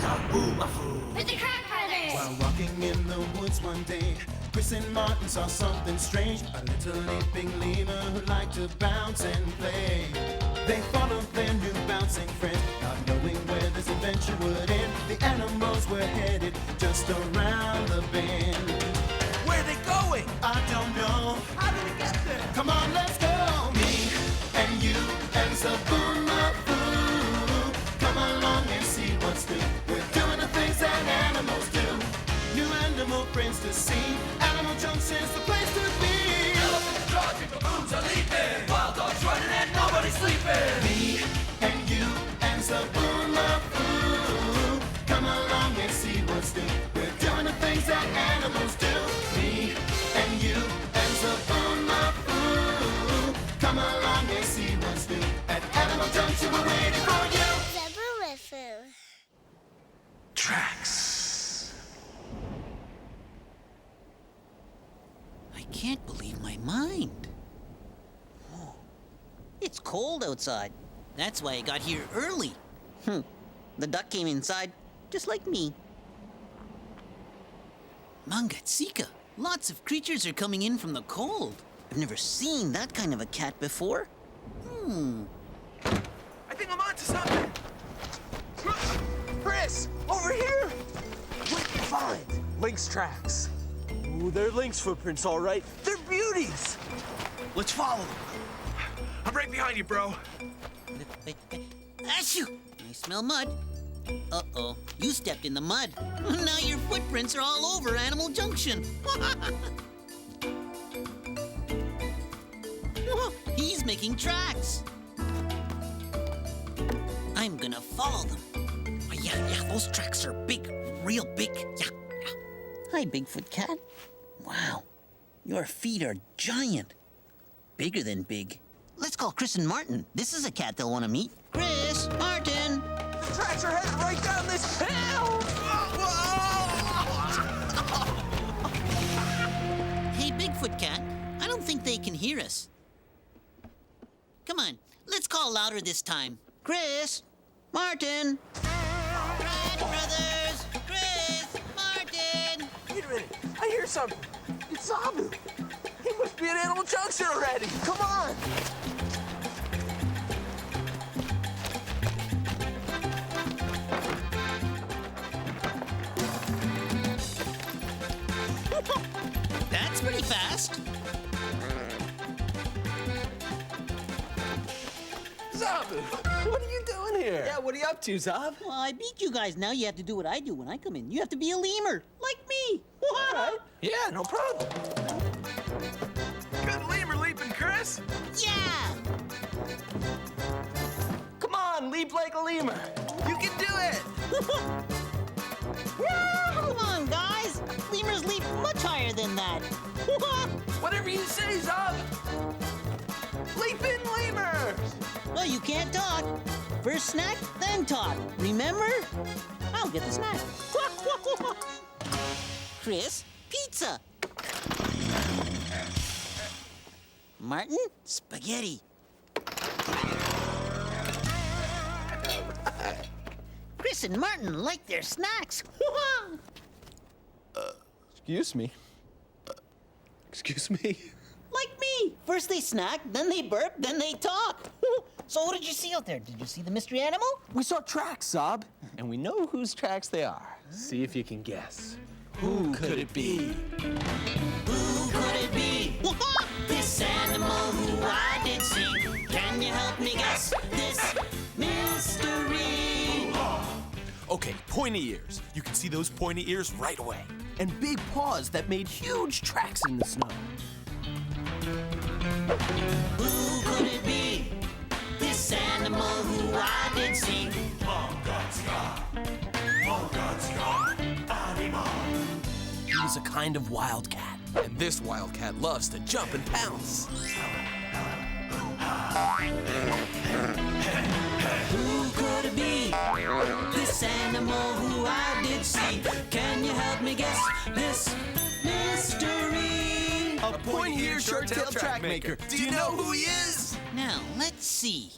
Zoboomafoo. With the Kratt Brothers. While walking in the woods one day, Chris and Martin saw something strange. A little leaping lemur who liked to bounce and play. They followed their new bouncing friend, not knowing where this adventure would end. The animals were headed just around the bend. Where are they going? I don't know. How did we get there? Come on, let's go. Me and you and Zoboomafoo. Come along and see what's new. We're doing the things that animals do. New animal friends to see. Animal Junction's the place to be. Elephants jogging, baboons are leaping, wild dogs running and nobody's sleeping. Me and you and Zoboomafoo. Come along and see what's new. We're doing the things that animals do. Me and you and Zoboomafoo. Come along and see what's new. At Animal Junction, we're waiting for you. Zoboomafoo. Tracks. I can't believe my mind. Oh, it's cold outside. That's why I got here early. The duck came inside, just like me. Mangatsika, lots of creatures are coming in from the cold. I've never seen that kind of a cat before. I think I'm onto something. Chris, over here. What did you find? Lynx tracks. Ooh, they're lynx footprints, all right. They're beauties. Let's follow them. I'm right behind you, bro. Achoo! I smell mud. Uh-oh, you stepped in the mud. Now your footprints are all over Animal Junction. He's making tracks. I'm gonna follow them. Oh, yeah, those tracks are big, real big. Yeah. Hi, Bigfoot cat. Wow, your feet are giant. Bigger than big. Let's call Chris and Martin. This is a cat they'll want to meet. Chris, Martin. The tracks are headed right down this hill. Hey, Bigfoot cat. I don't think they can hear us. Come on, let's call louder this time. Chris, Martin. Kratt Brothers, Chris, Martin. Wait a minute, I hear something. It's Zoboo. He must be at Animal Junction already. Come on. That's pretty fast. Zoboo, what are you doing here? Yeah, what are you up to, Zob? Well, I beat you guys. Now you have to do what I do when I come in. You have to be a lemur, like me. All right. Yeah, no problem. Good lemur leaping, Chris. Yeah. Come on, leap like a lemur. You can do it. Come on, guys. Lemurs leap much higher than that. Whatever you say, Zob. Leaping lemur. Well, you can't talk. First snack, then talk. Remember? I'll get the snack. Chris, pizza. Martin, spaghetti. Chris and Martin like their snacks. Excuse me. Excuse me. Like me. First they snack, then they burp, then they talk. So what did you see out there? Did you see the mystery animal? We saw tracks, Zob, and we know whose tracks they are. See if you can guess. Who could it be? Who could it be? This animal who I did see. Can you help me guess this mystery? Okay, pointy ears. You can see those pointy ears right away. And big paws that made huge tracks in the snow. Who could it be? This animal who I did see. He's a kind of wildcat. And this wildcat loves to jump and pounce. Who could it be? This animal who I did see. Can you help me guess this mystery? A pointy-eared short-tailed track maker. Do you know who he is? Now, let's see.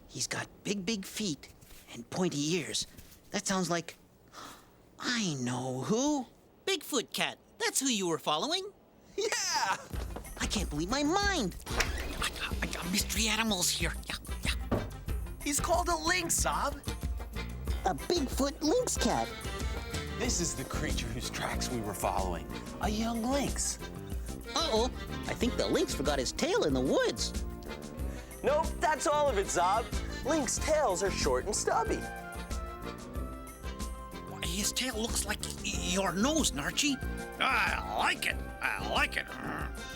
He's got big, big feet and pointy ears. That sounds like I know who. Bigfoot Cat. That's who you were following. Yeah! I can't believe my mind. I got mystery animals here. Yeah. He's called a lynx, Zob. A Bigfoot lynx cat. This is the creature whose tracks we were following. A young lynx. Uh-oh. I think the lynx forgot his tail in the woods. Nope, that's all of it, Zob. Lynx tails are short and stubby. His tail looks like your nose, Narchi. I like it.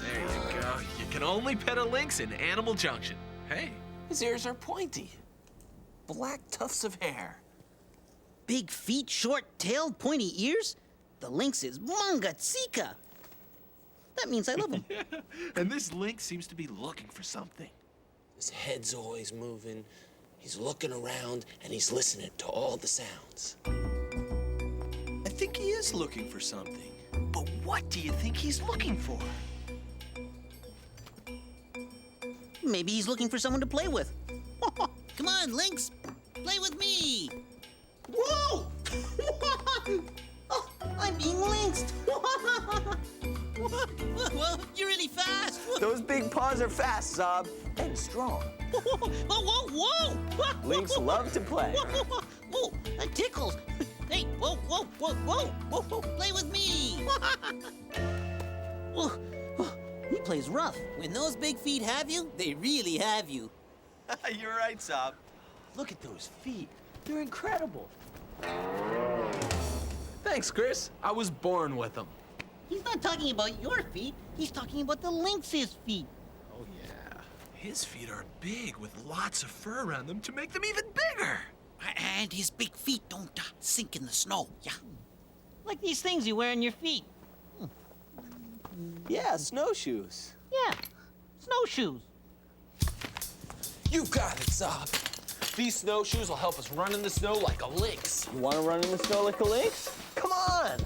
There you go. You can only pet a lynx in Animal Junction. Hey. His ears are pointy. Black tufts of hair. Big feet, short tail, pointy ears. The lynx is Mangatsika. That means I love him. And this lynx seems to be looking for something. His head's always moving. He's looking around and he's listening to all the sounds. I think he is looking for something. But what do you think he's looking for? Maybe he's looking for someone to play with. Come on, Lynx. Play with me. Whoa! Oh, I'm being lynxed. Whoa, you're really fast. Those big paws are fast, Zob, and strong. Whoa. Lynx love to play. Whoa, that tickles. Hey, whoa. Play with me. Whoa, he plays rough. When those big feet have you, they really have you. You're right, Zob. Look at those feet. They're incredible. Thanks, Chris. I was born with them. He's not talking about your feet. He's talking about the lynx's feet. Oh, yeah. His feet are big with lots of fur around them to make them even bigger. And his big feet don't sink in the snow. Yeah. Like these things you wear on your feet. Yeah, snowshoes. Yeah, snowshoes. You got it, Zob. These snowshoes will help us run in the snow like a lynx. You want to run in the snow like a lynx? Come on!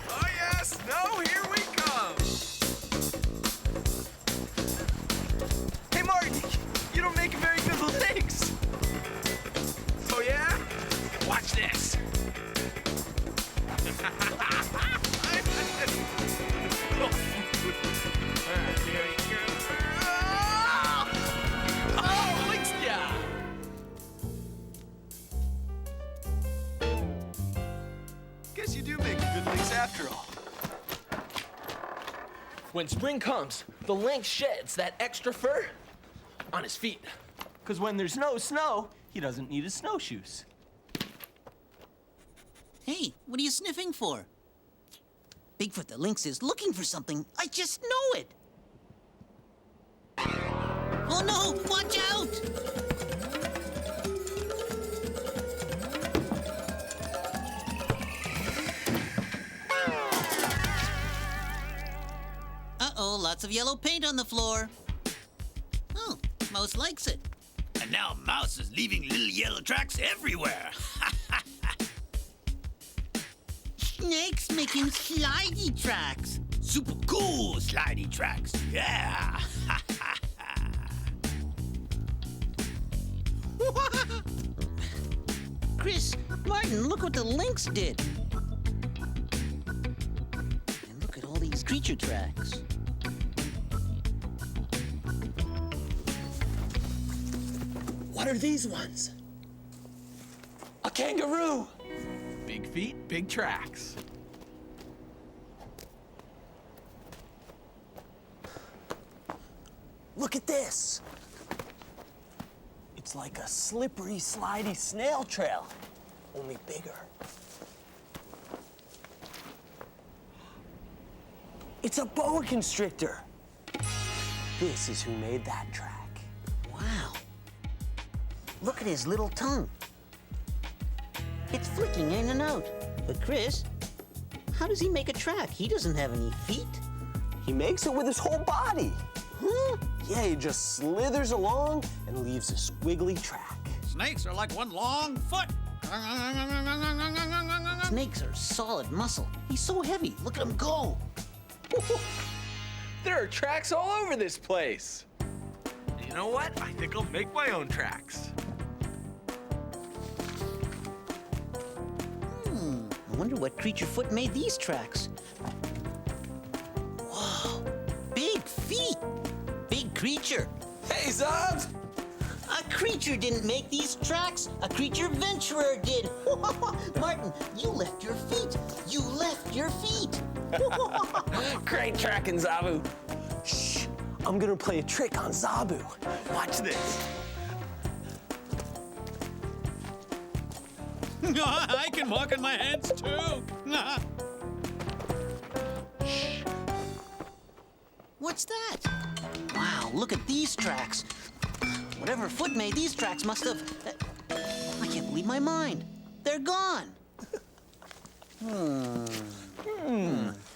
Oh, yeah, snow, here we come. Hey, Martin, you don't make a very good lynx. Oh, yeah? Watch this. Here he goes. Oh, lynx, yeah. Guess you do make a good lynx after all. When spring comes, the lynx sheds that extra fur on his feet. Because when there's no snow, he doesn't need his snowshoes. Hey, what are you sniffing for? Bigfoot the lynx is looking for something. I just know it. Oh no, watch out! Uh-oh, lots of yellow paint on the floor. Oh, Mouse likes it. And now Mouse is leaving little yellow tracks everywhere. Snakes making slidey tracks. Super cool slidey tracks. Yeah. Chris, Martin, look what the lynx did. And look at all these creature tracks. What are these ones? A kangaroo! Big feet, big tracks. Look at this. It's like a slippery, slidey snail trail, only bigger. It's a boa constrictor. This is who made that track. Wow. Look at his little tongue. It's flicking in and out. But Chris, how does he make a track? He doesn't have any feet. He makes it with his whole body. Huh? Yeah, he just slithers along and leaves a squiggly track. Snakes are like one long foot. Snakes are solid muscle. He's so heavy. Look at him go. There are tracks all over this place. You know what? I think I'll make my own tracks. Wonder what creature foot made these tracks. Whoa, big feet. Big creature. Hey, Zob! A creature didn't make these tracks. A creature venturer did. Martin, you left your feet. You left your feet. Great tracking, Zoboo. Shh, I'm gonna play a trick on Zoboo. Watch this. I can walk on my hands too. What's that? Wow, look at these tracks. Whatever foot made these tracks must have... I can't believe my mind. They're gone.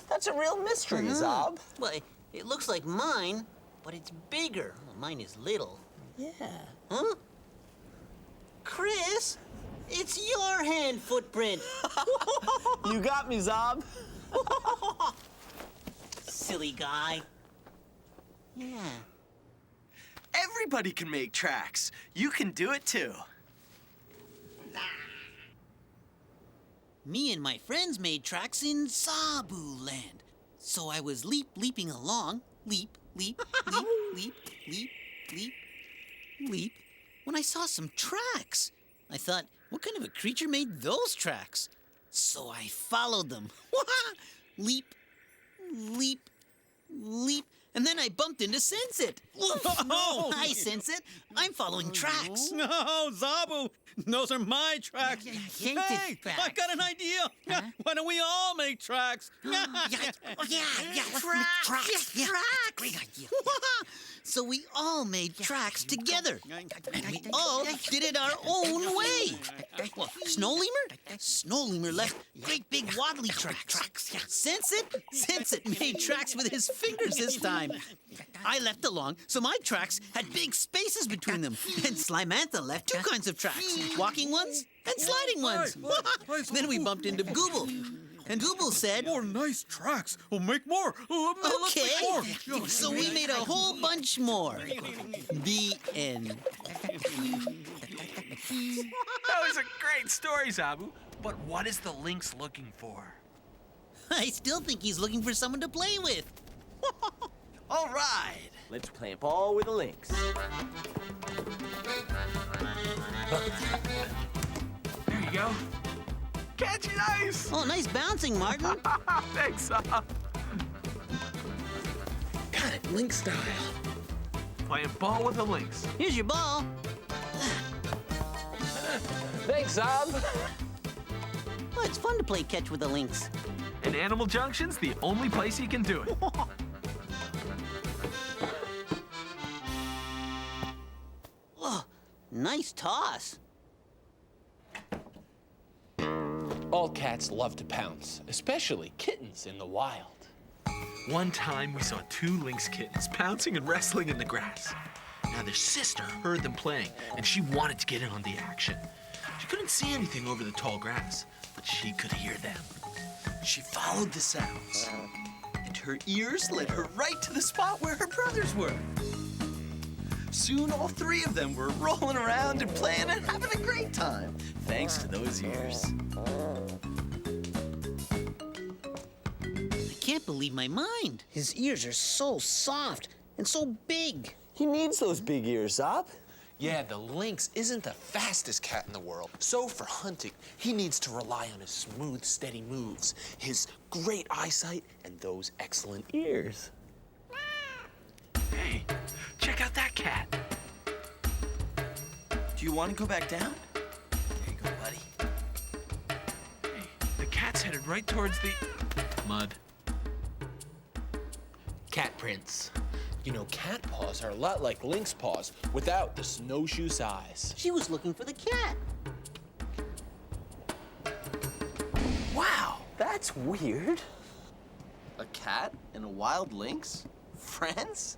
That's a real mystery, Zob. Well, it looks like mine, but it's bigger. Well, mine is little. Yeah. Huh? Chris, it's your hand footprint. You got me, Zob. Silly guy. Yeah. Everybody can make tracks. You can do it too. Me and my friends made tracks in Zoboo land. So I was leaping along. Leap, leap, leap, leap, leap, leap, leap. When I saw some tracks, I thought, what kind of a creature made those tracks? So I followed them. Leap, leap, leap. And then I bumped into Sense-It. Oh, Hi, Sense-It. I'm following tracks. No, Zoboo, those are my tracks. Hinted Hey, tracks. I've got an idea. Why don't we all make tracks? Yeah, let's make tracks. Yeah, great idea. So we all made tracks together. And we all did it our own way. Well, Snow Lemur left great big waddly tracks. Sense-It made tracks with his fingers this time. I left along, so my tracks had big spaces between them. And Slimantha left two kinds of tracks, walking ones and sliding ones. Then we bumped into Gooble. And Gooble said, More nice tracks. We'll make more. Let's make more. okay, so we made a whole bunch more. The end. That was a great story, Zoboo. But what is the lynx looking for? I still think he's looking for someone to play with. All right. Let's play ball with a lynx. There you go. Catch it, ice! Oh, nice bouncing, Martin. Thanks, Zob. Got it, lynx style. Playing ball with a lynx. Here's your ball. Thanks, Zob. Well, it's fun to play catch with a lynx. And Animal Junction's the only place you can do it. Oh, nice toss. All cats love to pounce, especially kittens in the wild. One time we saw two lynx kittens pouncing and wrestling in the grass. Now their sister heard them playing, and she wanted to get in on the action. She couldn't see anything over the tall grass, but she could hear them. She followed the sounds, and her ears led her right to the spot where her brothers were. Soon all three of them were rolling around and playing and having a great time, thanks to those ears. I can't believe my mind. His ears are so soft and so big. He needs those big ears, Zob. Yeah, the lynx isn't the fastest cat in the world. So for hunting, he needs to rely on his smooth, steady moves, his great eyesight, and those excellent ears. Hey, check out that cat. Do you want to go back down? There you go, buddy. Hey, the cat's headed right towards the mud. Cat prints. You know, cat paws are a lot like lynx paws without the snowshoe size. She was looking for the cat. Wow, that's weird. A cat and a wild lynx? Friends?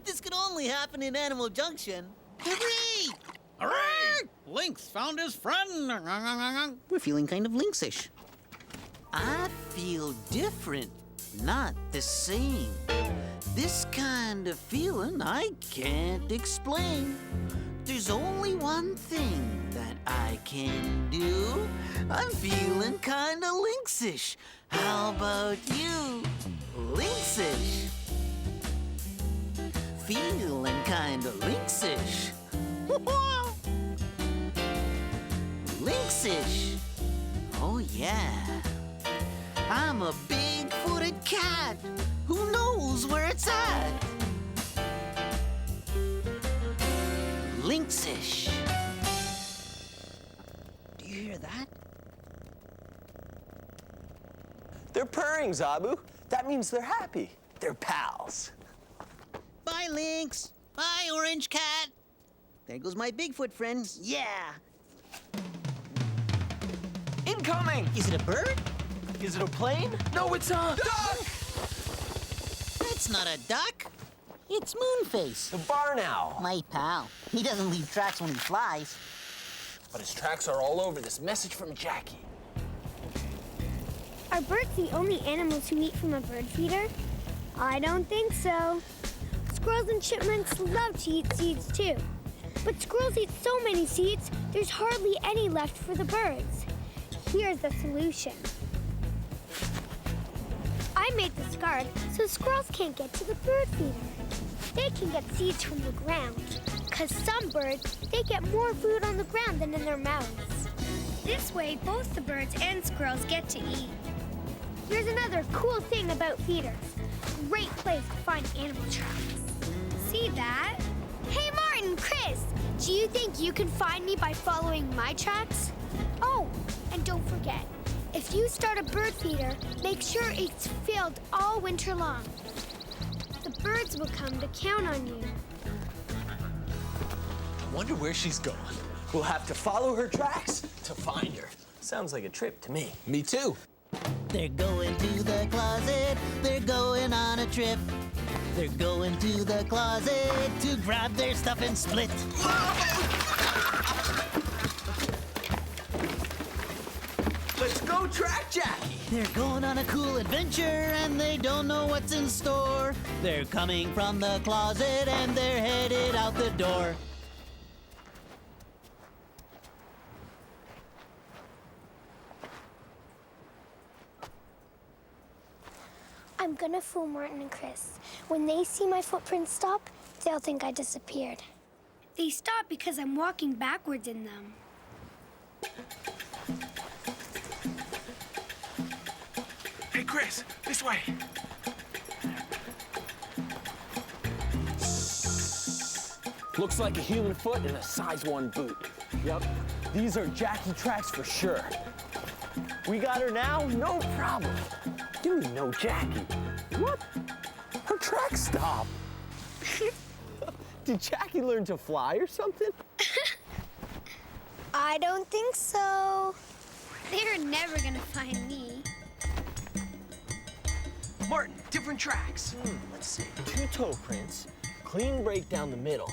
This could only happen in Animal Junction. Hooray! Hooray! Lynx found his friend. We're feeling kind of lynxish. I feel different, not the same. This kind of feeling I can't explain. There's only one thing that what I can do? I'm feeling kinda lynxish. How about you? Lynxish. Feeling kinda lynxish. Lynxish. Oh yeah. I'm a big-footed cat. Who knows where it's at? Lynxish. Do you hear that? They're purring, Zoboo. That means they're happy. They're pals. Bye, Lynx. Bye, Orange Cat. There goes my Bigfoot friend. Yeah. Incoming! Is it a bird? Is it a plane? No, it's a duck! That's not a duck. It's Moonface, The barn owl. my pal. He doesn't leave tracks when he flies. But his tracks are all over this message from Jackie. Are birds the only animals who eat from a bird feeder? I don't think so. Squirrels and chipmunks love to eat seeds too. But squirrels eat so many seeds, there's hardly any left for the birds. Here's the solution. I made this guard so squirrels can't get to the bird feeder. They can get seeds from the ground, because some birds, they get more food on the ground than in their mouths. This way, both the birds and squirrels get to eat. Here's another cool thing about feeders. Great place to find animal tracks. See that? Hey, Martin, Chris, do you think you can find me by following my tracks? Oh, and don't forget, if you start a bird feeder, make sure it's filled all winter long. The birds will come to count on you. I wonder where she's going. We'll have to follow her tracks to find her. Sounds like a trip to me. Me too. They're going to the closet. They're going on a trip. They're going to the closet to grab their stuff and split. Let's go track Jackie. They're going on a cool adventure and they don't know what's in store. They're coming from the closet and they're headed out the door. I'm gonna fool Martin and Chris. When they see my footprints stop, they'll think I disappeared. They stop because I'm walking backwards in them. Hey, Chris, this way. Looks like a human foot in a size 1 boot. Yep, these are Jackie tracks for sure. We got her now, no problem. You know Jackie. What? Her tracks stop. Did Jackie learn to fly or something? I don't think so. They're never gonna find me. Martin, different tracks. Let's see. 2 toe prints, clean break down the middle.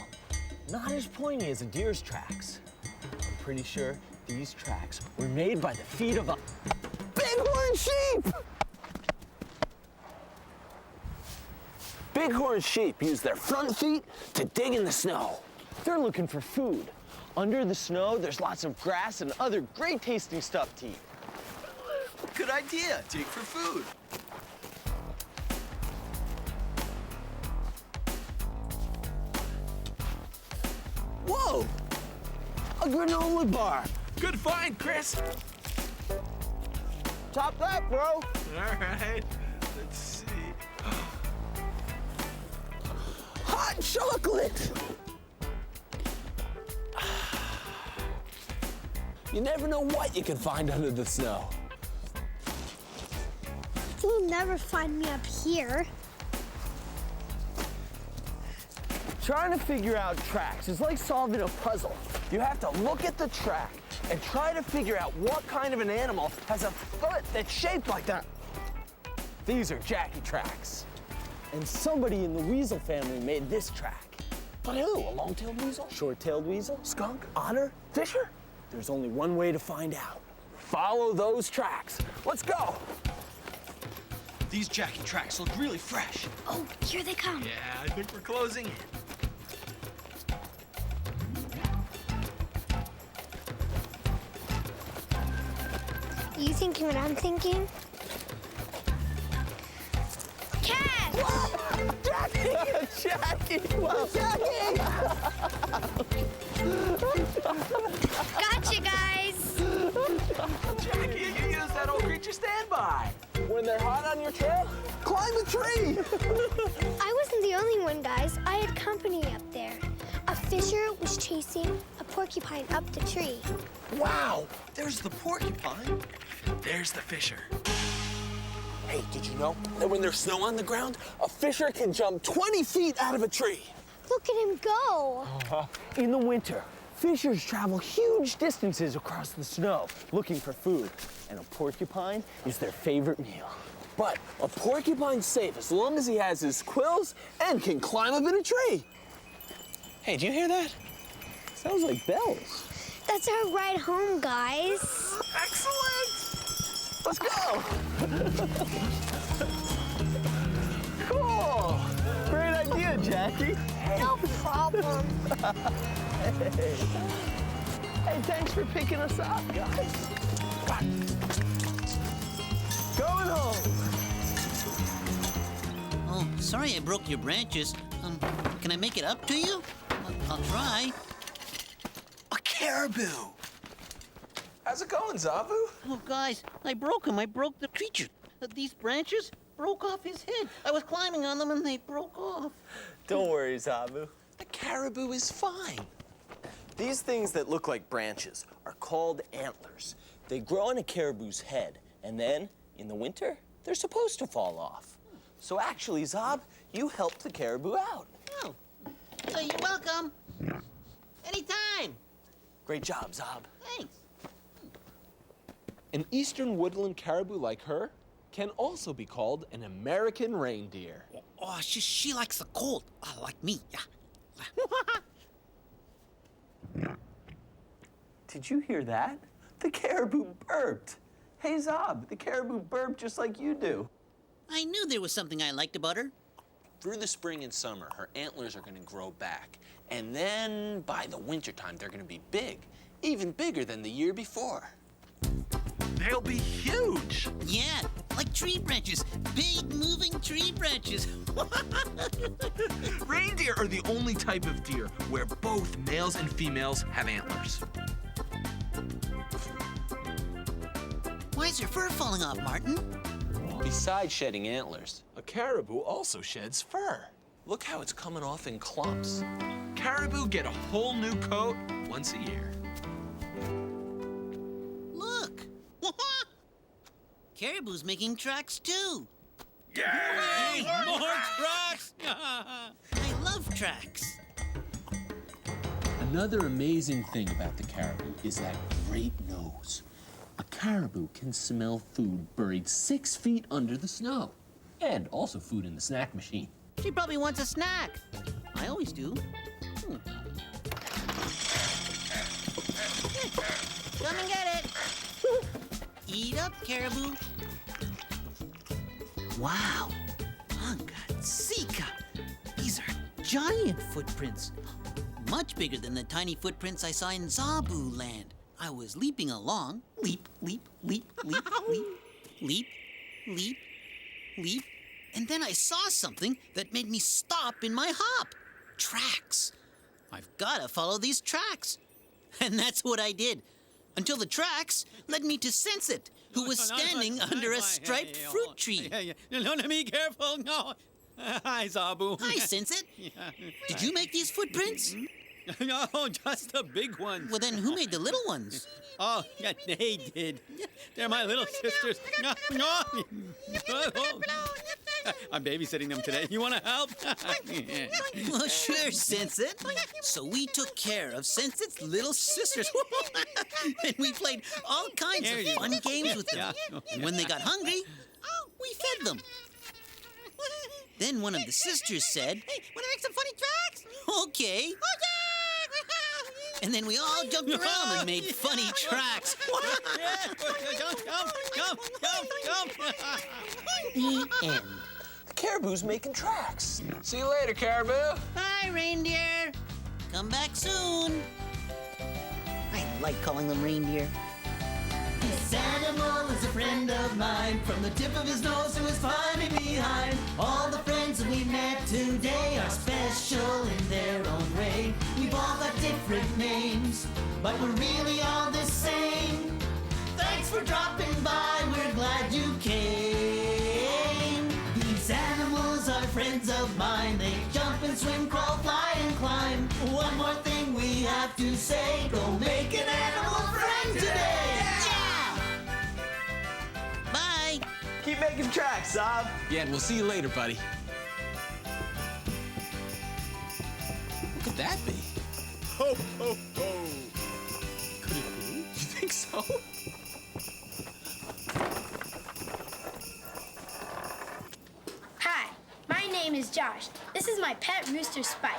Not as pointy as a deer's tracks. I'm pretty sure these tracks were made by the feet of a bighorn sheep! Bighorn sheep use their front feet to dig in the snow. They're looking for food. Under the snow, there's lots of grass and other great tasting stuff to eat. Good idea. Dig for food. Whoa! A granola bar. Good find, Chris. Top that, bro. All right. Let's see. Hot chocolate. You never know what you can find under the snow. You'll never find me up here. Trying to figure out tracks is like solving a puzzle. You have to look at the track and try to figure out what kind of an animal has a foot that's shaped like that. These are Jackie tracks. And somebody in the weasel family made this track. But who? A long-tailed weasel? Short-tailed weasel? Skunk? Otter? Fisher? There's only one way to find out. Follow those tracks. Let's go. These Jackie tracks look really fresh. Oh, here they come. Yeah, I think we're closing in. you thinking what I'm thinking? Cat! Jackie! Whoa. Jackie! Gotcha, guys! Jackie, you use that old creature standby. When they're hot on your trail, climb a tree! I wasn't the only one, guys. I had company up there. A fisher was chasing a porcupine up the tree. Wow, there's the porcupine. There's the fisher. Hey, did you know that when there's snow on the ground, a fisher can jump 20 feet out of a tree? Look at him go. In the winter, fishers travel huge distances across the snow looking for food, and a porcupine is their favorite meal. But a porcupine's safe as long as he has his quills and can climb up in a tree. Hey, do you hear that? Sounds like bells. That's our ride home, guys. Excellent! Let's go! Cool! Great idea, Jackie. No problem. Hey, thanks for picking us up, guys. Going home. Oh, sorry I broke your branches. Can I make it up to you? I'll try. A caribou. How's it going, Zoboo? Oh, guys, I broke him. I broke the creature. These branches broke off his head. I was climbing on them and they broke off. Don't worry, Zoboo. A caribou is fine. These things that look like branches are called antlers. They grow on a caribou's head, and then, in the winter, they're supposed to fall off. So actually, Zob, you helped the caribou out. Oh, so you're welcome. Anytime. Great job, Zob. Thanks. An eastern woodland caribou like her can also be called an American reindeer. Oh, she likes the cold, like me. Yeah. Did you hear that? The caribou burped. Hey, Zob, the caribou burped just like you do. I knew there was something I liked about her. Through the spring and summer, her antlers are going to grow back. And then by the wintertime, they're going to be big, even bigger than the year before. They'll be huge. Yeah, like tree branches. Big moving tree branches. Reindeer are the only type of deer where both males and females have antlers. Why is her fur falling off, Martin? Besides shedding antlers, A caribou also sheds fur. look how it's coming off in clumps. Caribou get a whole new coat once a year. Look. Caribou's making tracks too. Yay! More tracks! I love tracks. Another amazing thing about the caribou is that great nose. A caribou can smell food buried 6 feet under the snow, and also food in the snack machine. She probably wants a snack. I always do. Come and get it. Eat up, caribou. Wow. Sika. These are giant footprints. Much bigger than the tiny footprints I saw in Zoboo land. I was leaping along. Leap, leap, leap, leap, leap, leap, leap, leap. And then I saw something that made me stop in my hop. Tracks. I've got to follow these tracks. And that's what I did. Until the tracks led me to Sensit, who was standing under a striped fruit tree. No, be careful. No. Hi, Zoboo. Hi, Sensit. Did you make these footprints? No, just the big ones. Well, then who made the little ones? Oh, yeah, they did. They're my little sisters. I'm babysitting them today. You want to help? Well, sure, Sensit. So we took care of Sensit's little sisters. And we played all kinds of fun games with them. And when they got hungry, we fed them. Then one of the sisters said, "Hey, want to make some funny tracks?" Okay. And then we all jumped around and made funny tracks. Come. The end. The caribou's making tracks. See you later, caribou. Bye, reindeer. Come back soon. I like calling them reindeer. This animal is a friend of mine. From the tip of his nose to his climbing behind. All the friends that we met today are special in their own way. We've all got different names, but we're really all the same. Thanks for dropping by, we're glad you came. These animals are friends of mine. They jump and swim, crawl, fly and climb. One more thing we have to say. Go make an animal friend today. Yeah! Bye. Keep making tracks, Zob. Yeah, and we'll see you later, buddy. What could that be? Ho, ho, ho. Could it be? You think so? Hi, my name is Josh. This is my pet rooster, Spike.